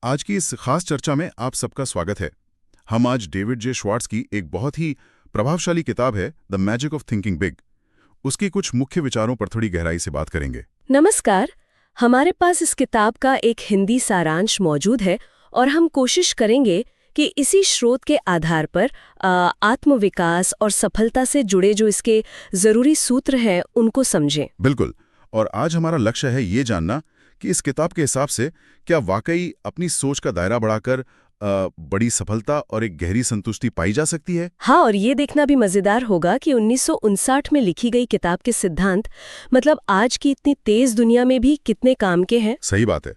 आज की इस खास चर्चा में आप सबका स्वागत है। हम आज डेविड जे श्वार्ट्ज की एक बहुत ही प्रभावशाली किताब है the magic of thinking big, उसकी कुछ मुख्य विचारों पर थोड़ी गहराई से बात करेंगे। नमस्कार। हमारे पास इस किताब का एक हिंदी सारांश मौजूद है और हम कोशिश करेंगे कि इसी स्रोत के आधार पर आत्मविकास और सफलता से जुड़े जो इसके जरूरी सूत्र हैं उनको समझें। बिल्कुल। और आज हमारा लक्ष्य है ये जानना कि इस किताब के हिसाब से क्या वाकई अपनी सोच का दायरा बढ़ाकर बड़ी सफलता और एक गहरी संतुष्टि पाई जा सकती है। हाँ, और ये देखना भी मजेदार होगा कि 1959 में लिखी गई किताब के सिद्धांत मतलब आज की इतनी तेज दुनिया में भी कितने काम के हैं। सही बात है।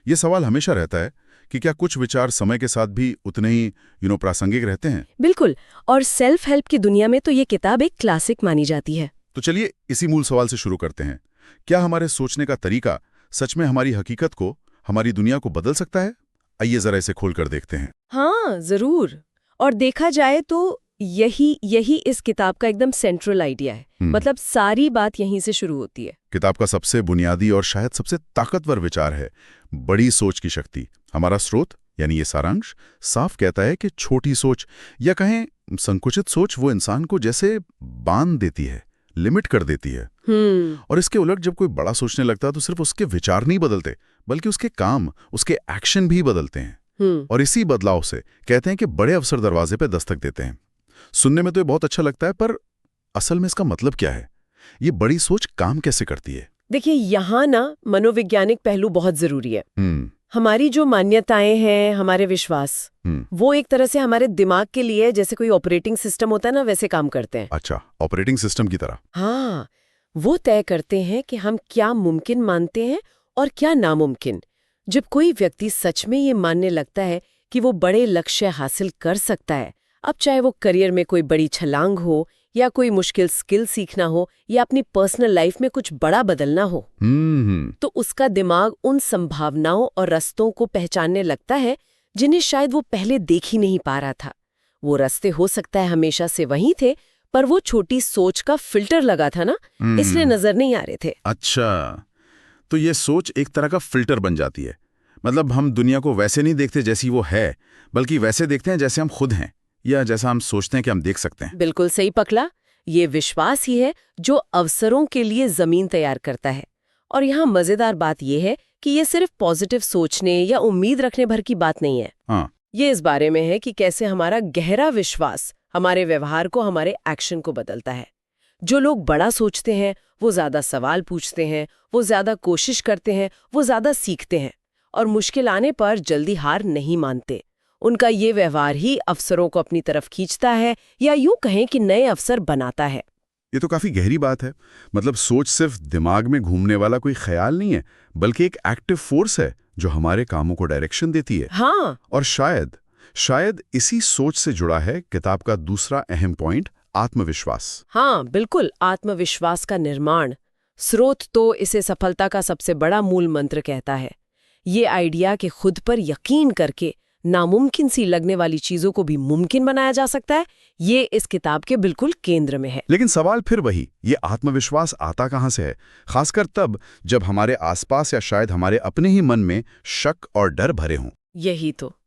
ये सवाल हमेशा रहता है कि क्या कुछ विचार समय के साथ भी उतने ही प्रासंगिक रहते हैं। बिल्कुल। और सेल्फ हेल्प की दुनिया में तो ये किताब एक क्लासिक मानी जाती है। तो चलिए इसी मूल सवाल से शुरू करते हैं। क्या हमारे सोचने का तरीका सच में हमारी हकीकत को, हमारी दुनिया को बदल सकता है? आइए जरा इसे खोलकर देखते हैं। हाँ, जरूर। और देखा जाए तो यही इस किताब का एकदम सेंट्रल आइडिया है। मतलब सारी बात यहीं से शुरू होती है। किताब का सबसे बुनियादी और शायद सबसे ताकतवर विचार है बड़ी सोच की शक्ति। हमारा स्रोत यानी ये सारांश साफ कहता है कि छोटी सोच या कहें संकुचित सोच वो इंसान को जैसे बांध देती है, लिमिट कर देती है। और इसके उलट जब कोई बड़ा सोचने लगता है तो सिर्फ उसके विचार नहीं बदलते बल्कि उसके काम, उसके एक्शन भी बदलते हैं। और इसी बदलाव से कहते हैं कि बड़े अवसर दरवाजे पे दस्तक देते हैं। सुनने में तो ये बहुत अच्छा लगता है, पर असल में इसका मतलब क्या है? ये बड़ी सोच काम कैसे करती है? देखिए, यहाँ ना मनोवैज्ञानिक पहलू बहुत जरूरी है। हमारी जो मान्यताएं हैं, हमारे विश्वास, वो एक तरह से हमारे दिमाग के लिए जैसे कोई ऑपरेटिंग सिस्टम होता है ना, वैसे काम करते हैं। अच्छा, ऑपरेटिंग सिस्टम की तरह। हाँ, वो तय करते हैं कि हम क्या मुमकिन मानते हैं और क्या नामुमकिन। जब कोई व्यक्ति सच में ये मानने लगता है कि वो बड़े लक्ष्य हासिल कर सकता है, अब चाहे वो करियर में कोई बड़ी छलांग हो या कोई मुश्किल स्किल सीखना हो या अपनी पर्सनल लाइफ में कुछ बड़ा बदलना हो, तो उसका दिमाग उन संभावनाओं और रास्तों को पहचानने लगता है जिन्हें शायद वो पहले देख ही नहीं पा रहा था। वो रास्ते हो सकता है हमेशा से वहीं थे, पर वो छोटी सोच का फिल्टर लगा था ना, इसलिए नजर नहीं आ रहे थे। अच्छा, तो ये सोच एक तरह का फिल्टर बन जाती है। मतलब हम दुनिया को वैसे नहीं देखते जैसी वो है, बल्कि वैसे देखते हैं जैसे हम खुद हैं या जैसा हम सोचते हैं कि हम देख सकते हैं। बिल्कुल सही पकड़ा। ये विश्वास ही है जो अवसरों के लिए जमीन तैयार करता है। और यहाँ मजेदार बात यह है कि ये सिर्फ पॉजिटिव सोचने या उम्मीद रखने भर की बात नहीं है। हाँ। ये इस बारे में है कि कैसे हमारा गहरा विश्वास हमारे व्यवहार को, हमारे एक्शन को बदलता है। जो लोग बड़ा सोचते हैं वो ज्यादा सवाल पूछते हैं, वो ज्यादा कोशिश करते हैं, वो ज्यादा सीखते हैं और मुश्किल आने पर जल्दी हार नहीं मानते। उनका ये व्यवहार ही अवसरों को अपनी तरफ खींचता है या यूं कहें कि नए अवसर बनाता है। ये तो काफी गहरी बात है। मतलब सोच सिर्फ दिमाग में घूमने वाला कोई ख्याल नहीं है, बल्कि एक एक्टिव फोर्स है जो हमारे कामों को डायरेक्शन देती है। हाँ। और शायद इसी सोच से जुड़ा है किताब का दूसरा अहम पॉइंट, आत्मविश्वास। हाँ, बिल्कुल, आत्मविश्वास का निर्माण। स्रोत तो इसे सफलता का सबसे बड़ा मूल मंत्र कहता है। ये आइडिया कि खुद पर यकीन करके नामुमकिन सी लगने वाली चीजों को भी मुमकिन बनाया जा सकता है, ये इस किताब के बिल्कुल केंद्र में है। लेकिन सवाल फिर वही, ये आत्मविश्वास आता कहाँ से है? खासकर तब जब हमारे आसपास या शायद हमारे अपने ही मन में शक और डर भरे हों।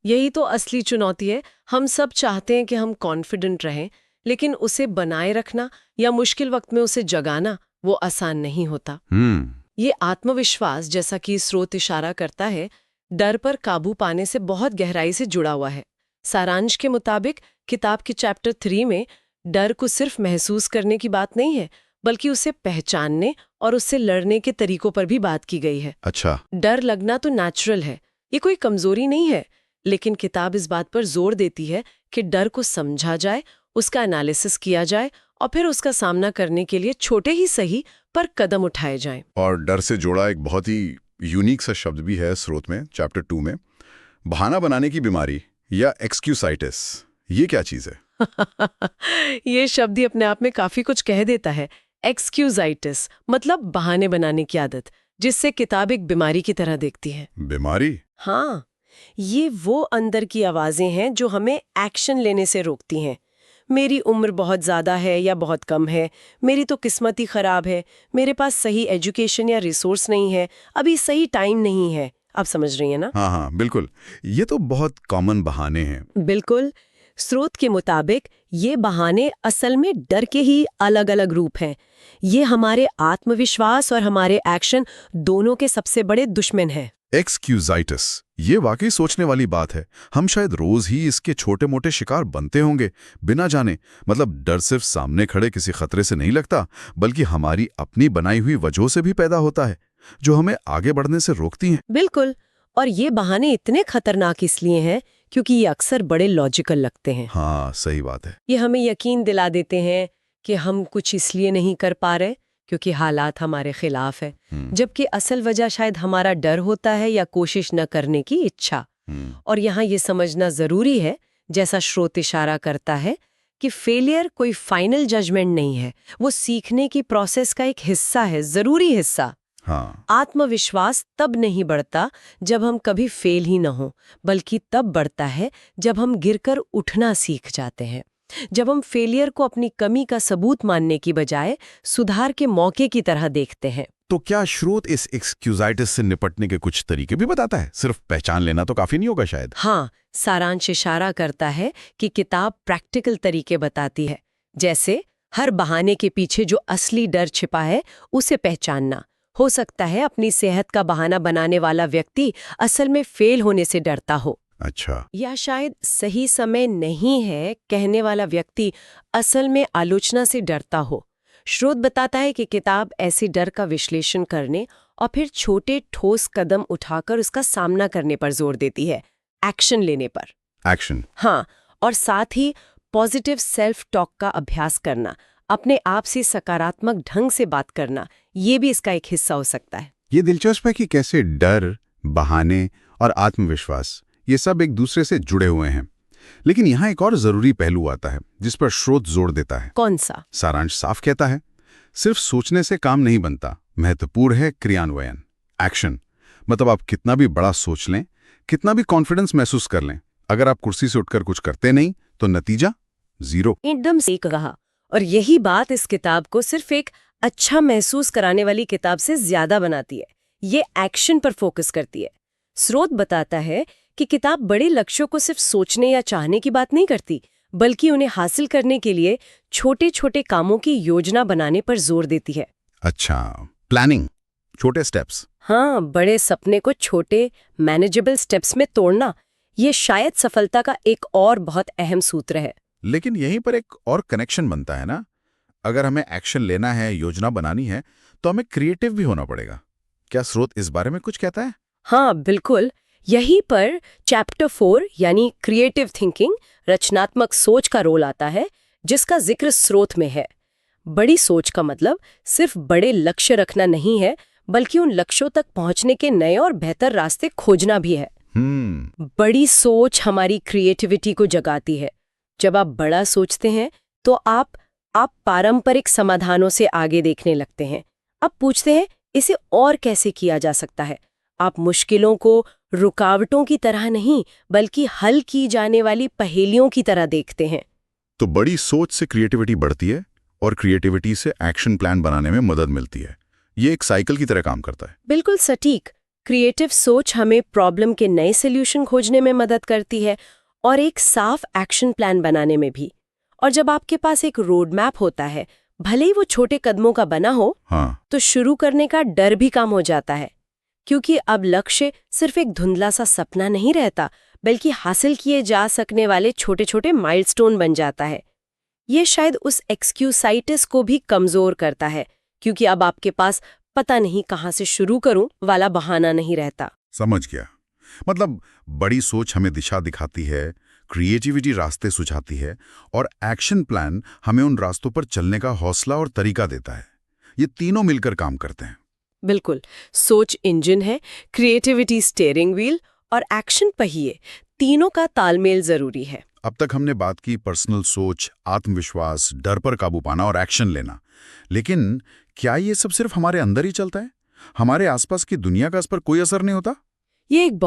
यही तो असली चुनौती है। हम सब चाहते हैं कि हम कॉन्फिडेंट रहें, लेकिन उसे बनाए रखना या मुश्किल वक्त में उसे जगाना वो आसान नहीं होता। ये आत्मविश्वास, जैसा कि स्रोत इशारा करता है, डर पर काबू पाने से बहुत गहराई से जुड़ा हुआ है। सारांश के मुताबिक किताब के चैप्टर 3 में डर को सिर्फ महसूस करने की बात नहीं है, बल्कि उसे पहचानने और उससे लड़ने के तरीकों पर भी बात की गई है। अच्छा। डर लगना तो नेचुरल है, ये कोई कमजोरी नहीं है, लेकिन किताब इस बात पर जोर देती है कि डर को समझा जाए, उसका एनालिसिस किया जाए और फिर उसका सामना करने के लिए छोटे ही सही पर कदम उठाए जाएं। और डर से जोड़ा एक बहुत ही यूनिक सा शब्द भी है स्रोत में, चैप्टर 2 में, बहाना बनाने की बीमारी या एक्सक्यूसाइटिस। ये क्या चीज है? ये शब्द ही अपने आप में काफी कुछ कह देता है। एक्सक्यूसाइटिस मतलब बहाने बनाने की आदत, जिससे किताब एक बीमारी की तरह देखती है। बीमारी? हाँ, ये वो अंदर की आवाजें हैं जो हमें एक्शन लेने से रोकती हैं। मेरी उम्र बहुत ज़्यादा है या बहुत कम है, मेरी तो किस्मत ही ख़राब है, मेरे पास सही एजुकेशन या रिसोर्स नहीं है, अभी सही टाइम नहीं है, आप समझ रही हैं ना? हाँ हाँ बिल्कुल, ये तो बहुत कॉमन बहाने हैं। बिल्कुल। स्रोत के मुताबिक ये बहाने असल में डर के ही अलग अलग रूप हैं। ये हमारे आत्मविश्वास और हमारे एक्शन दोनों के सबसे बड़े दुश्मन हैं। एक्सक्यूजाइटिस, ये वाकई सोचने वाली बात है। हम शायद रोज ही इसके छोटे मोटे शिकार बनते होंगे बिना जाने। मतलब डर सिर्फ सामने खड़े किसी खतरे से नहीं लगता, बल्कि हमारी अपनी बनाई हुई वजहों से भी पैदा होता है, जो हमें आगे बढ़ने से रोकती हैं। बिल्कुल। और ये बहाने इतने खतरनाक इसलिए हैं क्योंकि ये अक्सर बड़े लॉजिकल लगते हैं। हाँ सही बात है। ये हमें यकीन दिला देते हैं कि हम कुछ इसलिए नहीं कर पा रहे क्योंकि हालात हमारे खिलाफ है, जबकि असल वजह शायद हमारा डर होता है या कोशिश न करने की इच्छा। और यहाँ ये समझना जरूरी है, जैसा स्रोत इशारा करता है, कि फेलियर कोई फाइनल जजमेंट नहीं है, वो सीखने की प्रोसेस का एक हिस्सा है, जरूरी हिस्सा। हाँ आत्मविश्वास तब नहीं बढ़ता जब हम कभी फेल ही न हो, बल्कि तब बढ़ता है जब हम गिरकर उठना सीख जाते हैं, जब हम फेलियर को अपनी कमी का सबूत मानने की बजाय सुधार के मौके की तरह देखते हैं। तो क्या स्रोत इस एक्सक्यूजाइटिस से निपटने के कुछ तरीके भी बताता है? सिर्फ पहचान लेना तो काफी नहीं होगा शायद। हाँ, सारांश इशारा करता है कि किताब प्रैक्टिकल तरीके बताती है, जैसे हर बहाने के पीछे जो असली डर छिपा है उसे पहचानना। हो सकता है अपनी सेहत का बहाना बनाने वाला व्यक्ति असल में फेल होने से डरता हो। अच्छा। या शायद सही समय नहीं है कहने वाला व्यक्ति असल में आलोचना से डरता हो। स्रोत बताता है कि किताब ऐसे डर का विश्लेषण करने और फिर छोटे ठोस कदम उठाकर उसका सामना करने पर जोर देती है, एक्शन लेने पर। एक्शन। हाँ, और साथ ही पॉजिटिव सेल्फ टॉक का अभ्यास करना, अपने आप से सकारात्मक ढंग से बात करना, ये भी इसका एक हिस्सा हो सकता है। ये दिलचस्प है कि कैसे डर, बहाने और आत्मविश्वास ये सब एक दूसरे से जुड़े हुए हैं। लेकिन यहाँ एक और जरूरी पहलू आता है जिस पर स्रोत जोर देता है। कौन सा? सारांश साफ कहता है, सिर्फ सोचने से काम नहीं बनता, महत्वपूर्ण है क्रियान्वयन, एक्शन। मतलब आप कितना भी बड़ा सोच लें, कितना भी कॉन्फिडेंस महसूस कर लें, अगर आप कुर्सी से उठकर कुछ करते नहीं तो नतीजा जीरो। एकदम सही कहा। और यही बात इस किताब को सिर्फ एक अच्छा महसूस कराने वाली किताब से ज्यादा बनाती है। ये एक्शन पर फोकस करती है। स्रोत बताता है कि किताब बड़े लक्ष्यों को सिर्फ सोचने या चाहने की बात नहीं करती, बल्कि उन्हें हासिल करने के लिए छोटे छोटे कामों की योजना बनाने पर जोर देती है। अच्छा, प्लानिंग, छोटे स्टेप्स। हाँ, बड़े सपने को छोटे मैनेजेबल स्टेप्स में तोड़ना, ये शायद सफलता का एक और बहुत अहम सूत्र है। लेकिन यहीं पर एक और कनेक्शन बनता है ना, अगर हमें एक्शन लेना है, योजना बनानी है, तो हमें क्रिएटिव भी होना पड़ेगा। क्या स्रोत इस बारे में कुछ कहता है? हाँ बिल्कुल। यहीं पर चैप्टर 4 यानी क्रिएटिव थिंकिंग, रचनात्मक सोच का रोल आता है, जिसका जिक्र स्रोत में है। बड़ी सोच का मतलब सिर्फ बड़े लक्ष्य रखना नहीं है, बल्कि उन लक्ष्यों तक पहुंचने के नए और बेहतर रास्ते खोजना भी है। बड़ी सोच हमारी क्रिएटिविटी को जगाती है। जब आप बड़ा सोचते हैं तो आप पारंपरिक समाधानों से आगे देखने लगते हैं। आप पूछते हैं इसे और कैसे किया जा सकता है। आप मुश्किलों को रुकावटों की तरह नहीं, बल्कि हल की जाने वाली पहेलियों की तरह देखते हैं। तो बड़ी सोच से क्रिएटिविटी बढ़ती है और क्रिएटिविटी से एक्शन प्लान बनाने में मदद मिलती है। ये एक साइकिल की तरह काम करता है। बिल्कुल सटीक। क्रिएटिव सोच हमें प्रॉब्लम के नए सॉल्यूशन खोजने में मदद करती है और एक साफ एक्शन प्लान बनाने में भी। और जब आपके पास एक रोड मैप होता है, भले ही वो छोटे कदमों का बना हो, हाँ, तो शुरू करने का डर भी कम हो जाता है, क्योंकि अब लक्ष्य सिर्फ एक धुंधला सा सपना नहीं रहता, बल्कि हासिल किए जा सकने वाले छोटे छोटे माइलस्टोन बन जाता है। ये शायद उस एक्सक्यूसाइटिस को भी कमजोर करता है, क्योंकि अब आपके पास पता नहीं कहाँ से शुरू करूं वाला बहाना नहीं रहता। समझ गया। मतलब बड़ी सोच हमें दिशा दिखाती है, क्रिएटिविटी रास्ते सुझाती है, और एक्शन प्लान हमें उन रास्तों पर चलने का हौसला और तरीका देता है। ये तीनों मिलकर काम करते हैं। बिल्कुल। सोच इंजन है, क्रिएटिविटी स्टीयरिंग व्हील और एक्शन पहिए, तीनों का तालमेल जरूरी है। अब तक हमने बात की पर्सनल सोच, आत्मविश्वास, डर पर काबू पाना और एक्शन लेना। लेकिन क्या ये सब सिर्फ हमारे अंदर ही चलता है? हमारे आसपास की दुनिया का इस पर कोई असर नहीं होता? ये एक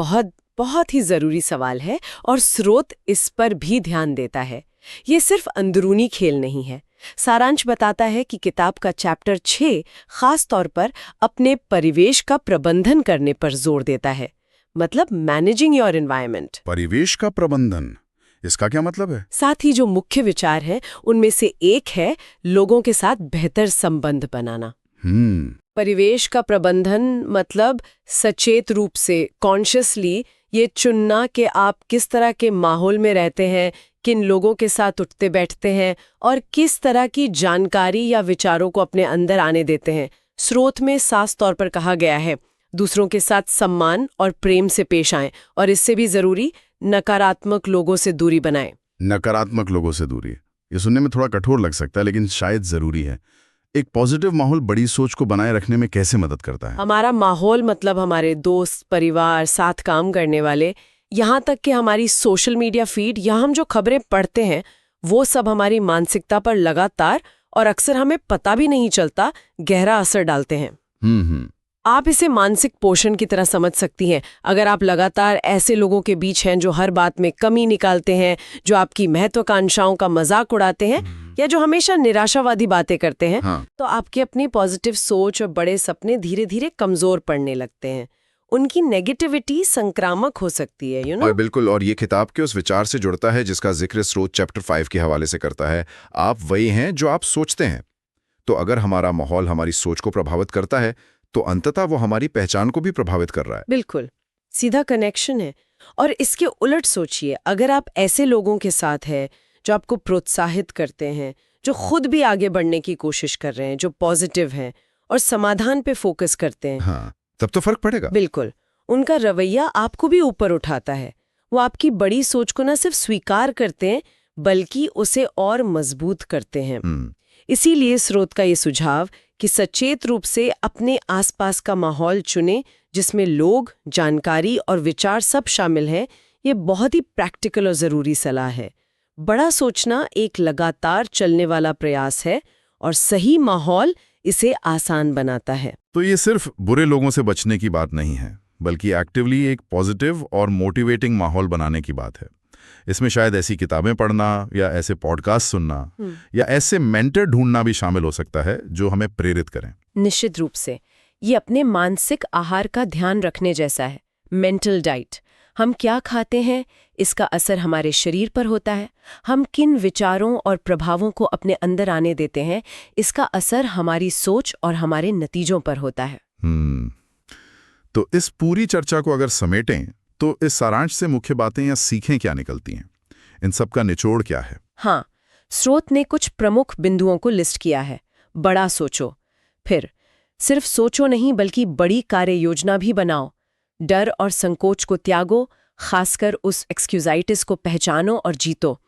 बहुत ही जरूरी सवाल है और स्रोत इस पर भी ध्यान देता है। ये सिर्फ अंदरूनी खेल नहीं है। सारांश बताता है कि किताब का चैप्टर 6 खास तौर पर अपने परिवेश का प्रबंधन करने पर जोर देता है। मतलब मैनेजिंग योर एनवायरनमेंट। परिवेश का प्रबंधन, इसका क्या मतलब है? साथ ही जो मुख्य विचार है उनमें से एक है लोगों के साथ बेहतर संबंध बनाना। परिवेश का प्रबंधन मतलब सचेत रूप से, कॉन्शियसली ये चुनना कि आप किस तरह के माहौल में रहते हैं, किन लोगों के साथ उठते बैठते हैं और किस तरह की जानकारी या विचारों को अपने अंदर आने देते हैं। स्रोत में साफ तौर पर कहा गया है दूसरों के साथ सम्मान और प्रेम से पेश आएं और इससे भी जरूरी नकारात्मक लोगों से दूरी बनाएं। नकारात्मक लोगों से दूरी, ये सुनने में थोड़ा कठोर लग सकता है लेकिन शायद जरूरी है। एक पॉजिटिव माहौल बड़ी सोच को बनाए रखने में कैसे मदद करता है? हमारा माहौल मतलब हमारे दोस्त, परिवार, साथ काम करने वाले, यहाँ तक कि हमारी सोशल मीडिया फीड या हम जो खबरें पढ़ते हैं वो सब हमारी मानसिकता पर लगातार और अक्सर हमें पता भी नहीं चलता गहरा असर डालते हैं। आप इसे मानसिक पोषण की तरह समझ सकती हैं। अगर आप लगातार ऐसे लोगों के बीच हैं जो हर बात में कमी निकालते हैं, जो आपकी महत्वाकांक्षाओं का मजाक उड़ाते हैं या जो हमेशा निराशावादी बातें करते हैं, तो आपकी अपनी पॉजिटिव सोच और बड़े सपने धीरे धीरे कमजोर पड़ने लगते हैं। उनकी नेगेटिविटी संक्रामक हो सकती है, और बिल्कुल, और ये किताब के उस विचार से जुड़ता है जिसका जिक्र स्रोत चैप्टर 5 के हवाले से करता है। आप वही हैं जो आप सोचते हैं। तो अगर हमारा माहौल हमारी सोच को प्रभावित करता है तो अंततः वो हमारी पहचान को भी प्रभावित कर रहा है। बिल्कुल, सीधा कनेक्शन है। और इसके उलट सोचिए, अगर आप ऐसे लोगों के साथ हैं जो आपको प्रोत्साहित करते हैं, जो खुद भी आगे बढ़ने की कोशिश कर रहे हैं, जो पॉजिटिव हैं और समाधान पे फोकस करते हैं, तब तो फर्क पड़ेगा। बिल्कुल, उनका रवैया आपको भी ऊपर उठाता है। वो आपकी बड़ी सोच को न सिर्फ स्वीकार करते हैं बल्कि उसे और मजबूत करते हैं। इसीलिए स्रोत का ये सुझाव कि सचेत रूप से अपने आसपास का माहौल चुनें जिसमें लोग, जानकारी और विचार सब शामिल हैं, ये बहुत ही प्रैक्टिकल और ज़रूरी सलाह है। बड़ा सोचना एक लगातार चलने वाला प्रयास है और सही माहौल इसे आसान बनाता है। तो ये सिर्फ बुरे लोगों से बचने की बात नहीं है, बल्कि एक्टिवली एक पॉजिटिव और मोटिवेटिंग माहौल बनाने की बात है। इसमें शायद ऐसी किताबें पढ़ना या ऐसे पॉडकास्ट सुनना या ऐसे मेंटर ढूंढना भी शामिल हो सकता है जो हमें प्रेरित करें। निश्चित रूप से ये अपने मानसिक आहार का ध्यान रखने जैसा है। मेंटल डाइट, हम क्या खाते हैं इसका असर हमारे शरीर पर होता है। हम किन विचारों और प्रभावों को अपने अंदर आने देते हैं, इसका असर हमारी सोच और हमारे नतीजों पर होता है। तो इस पूरी चर्चा को अगर समेटें तो इस सारांश से मुख्य बातें या सीखें क्या निकलती हैं? इन सब का निचोड़ क्या है? हाँ, स्रोत ने कुछ प्रमुख बिंदुओं को लिस्ट किया है। बड़ा सोचो, फिर सिर्फ सोचो नहीं बल्कि बड़ी कार्य योजना भी बनाओ। डर और संकोच को त्यागो, खासकर उस एक्सक्यूजाइटिस को पहचानो और जीतो।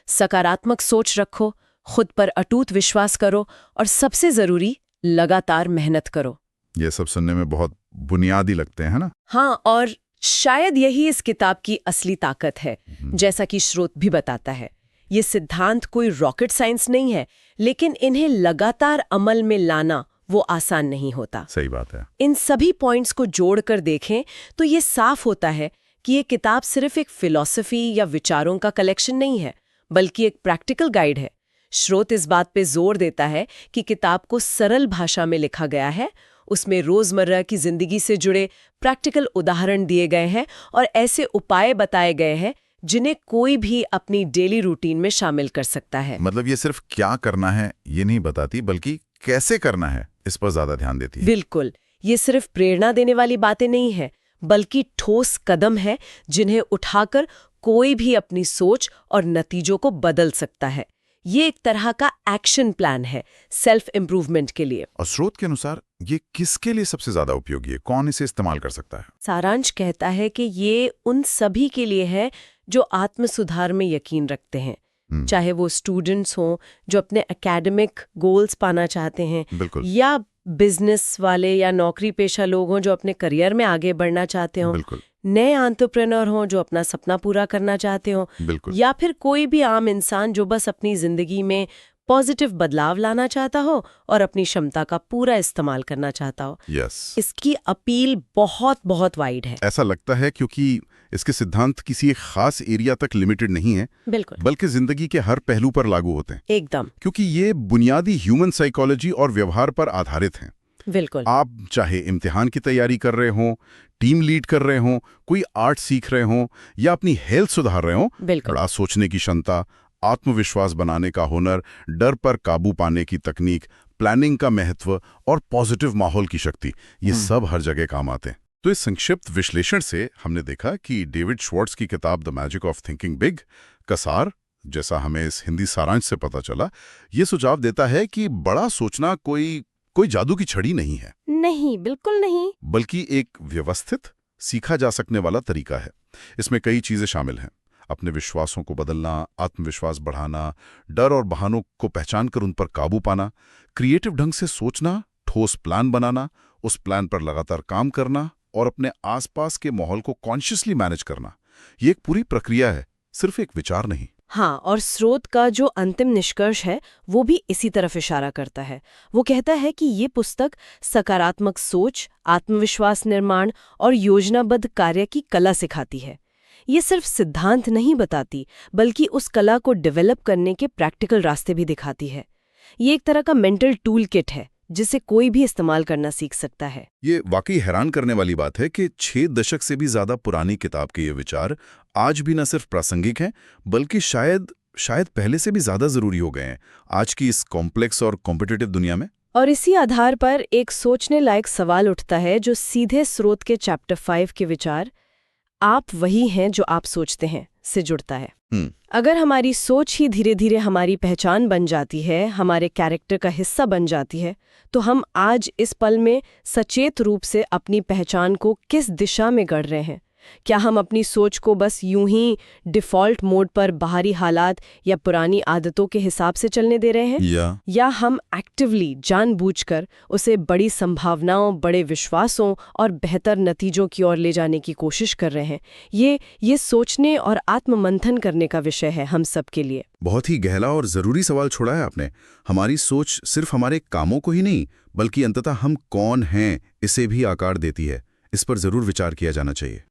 सकारात्मक सोच रखो, खुद पर अटूट विश्वास करो और सबसे जरूरी लगातार मेहनत करो। ये सब सुनने में बहुत बुनियादी लगते हैं, है ना? हाँ, और शायद यही इस किताब की असली ताकत है। जैसा कि स्रोत भी बताता है, ये सिद्धांत कोई रॉकेट साइंस नहीं है, लेकिन इन्हें लगातार अमल में लाना वो आसान नहीं होता। सही बात है। इन सभी पॉइंट्स को जोड़कर देखें तो ये साफ होता है कि ये किताब सिर्फ एक फिलॉसफी या विचारों का कलेक्शन नहीं है, बल्कि एक प्रैक्टिकल गाइड है। स्रोत इस बात पे जोर देता है कि किताब को सरल भाषा में लिखा गया है, उसमें रोजमर्रा की जिंदगी से जुड़े प्रैक्टिकल उदाहरण दिए गए हैं और ऐसे उपाय बताए गए हैं जिन्हें कोई भी अपनी डेली रूटीन में शामिल कर सकता है। मतलब ये सिर्फ क्या करना है ये नहीं बताती, बल्कि कैसे करना है इस पर ज्यादा ध्यान देती है। बिल्कुल, ये सिर्फ प्रेरणा देने वाली बातें नहीं है, बल्कि ठोस कदम है जिन्हें उठाकर कोई भी अपनी सोच और नतीजों को बदल सकता है। ये एक तरह का एक्शन प्लान है सेल्फ इम्प्रूवमेंट के लिए। और स्रोत के अनुसार ये किसके लिए सबसे ज्यादा उपयोगी है? कौन इसे इस्तेमाल कर सकता है? सारांश कहता है कि ये उन सभी के लिए है जो आत्म सुधार में यकीन रखते हैं, चाहे वो स्टूडेंट्स हों जो अपने एकेडमिक गोल्स पाना चाहते हैं, या बिजनेस वाले या नौकरी पेशा लोग हों जो अपने करियर में आगे बढ़ना चाहते हों, नए एंटरप्रेन्योर हों जो अपना सपना पूरा करना चाहते हों, या फिर कोई भी आम इंसान जो बस अपनी जिंदगी में पॉजिटिव बदलाव लाना चाहता हो और अपनी क्षमता का पूरा इस्तेमाल करना चाहता हो। इसकी अपील बहुत बहुत वाइड है। ऐसा लगता है क्योंकि इसके सिद्धांत किसी एक खास एरिया तक लिमिटेड नहीं है, बल्कि जिंदगी के हर पहलू पर लागू होते हैं। एकदम, क्योंकि ये बुनियादी ह्यूमन साइकोलॉजी और व्यवहार पर आधारित हैं। बिल्कुल। आप चाहे इम्तिहान की तैयारी कर रहे हों, टीम लीड कर रहे हों, कोई आर्ट सीख रहे हों या अपनी हेल्थ सुधार रहे हों, बिल्कुल। बड़ा सोचने की क्षमता, आत्मविश्वास बनाने का हुनर, डर पर काबू पाने की तकनीक, प्लानिंग का महत्व और पॉजिटिव माहौल की शक्ति, ये सब हर जगह काम आते हैं। तो इस संक्षिप्त विश्लेषण से हमने देखा कि डेविड श्वार्ट्ज की किताब the magic of thinking big का सार, जैसा हमें इस हिंदी सारांश से पता चला, ये सुझाव देता है कि बड़ा सोचना कोई जादू की छड़ी नहीं है, नहीं, बिल्कुल नहीं। बल्कि एक व्यवस्थित, सीखा जा सकने वाला तरीका है। इसमें कई चीजें शामिल हैं। अपने विश्वासों को बदलना, आत्मविश्वास बढ़ाना, डर और बहानों को पहचान कर उन पर काबू पाना, क्रिएटिव ढंग से सोचना, ठोस प्लान बनाना, उस प्लान पर लगातार काम करना और अपने आसपास के माहौल को कॉन्शियसली मैनेज करना। ये एक पूरी प्रक्रिया है, सिर्फ एक विचार नहीं। हाँ, और स्रोत का जो अंतिम निष्कर्ष है वो भी इसी तरफ इशारा करता है। वो कहता है कि ये पुस्तक सकारात्मक सोच, आत्मविश्वास निर्माण और योजनाबद्ध कार्य की कला सिखाती है। ये सिर्फ सिद्धांत नहीं बताती, बल्कि उस कला को डेवलप करने के प्रैक्टिकल रास्ते भी दिखाती है। ये एक तरह का मेंटल टूल किट है जिसे कोई भी इस्तेमाल करना सीख सकता है। ये वाकई हैरान करने वाली बात है कि 6 दशक से भी ज्यादा पुरानी किताब के ये विचार आज भी न सिर्फ प्रासंगिक हैं, बल्कि शायद पहले से भी ज्यादा जरूरी हो गए हैं आज की इस कॉम्प्लेक्स और कॉम्पिटिटिव दुनिया में। और इसी आधार पर एक सोचने लायक सवाल उठता है जो सीधे स्रोत के चैप्टर 5 के विचार "आप वही हैं जो आप सोचते हैं" से जुड़ता है। अगर हमारी सोच ही धीरे धीरे हमारी पहचान बन जाती है, हमारे कैरेक्टर का हिस्सा बन जाती है, तो हम आज इस पल में सचेत रूप से अपनी पहचान को किस दिशा में गढ़ रहे हैं? क्या हम अपनी सोच को बस यूं ही डिफ़ॉल्ट मोड पर बाहरी हालात या पुरानी आदतों के हिसाब से चलने दे रहे हैं? या हम एक्टिवली जानबूझकर उसे बड़ी संभावनाओं, बड़े विश्वासों और बेहतर नतीजों की ओर ले जाने की कोशिश कर रहे हैं? ये सोचने और आत्ममंथन करने का विषय है हम सब के लिए। बहुत ही गहरा और जरूरी सवाल छोड़ा है आपने। हमारी सोच सिर्फ हमारे कामों को ही नहीं, बल्कि अंततः हम कौन हैं इसे भी आकार देती है। इस पर जरूर विचार किया जाना चाहिए।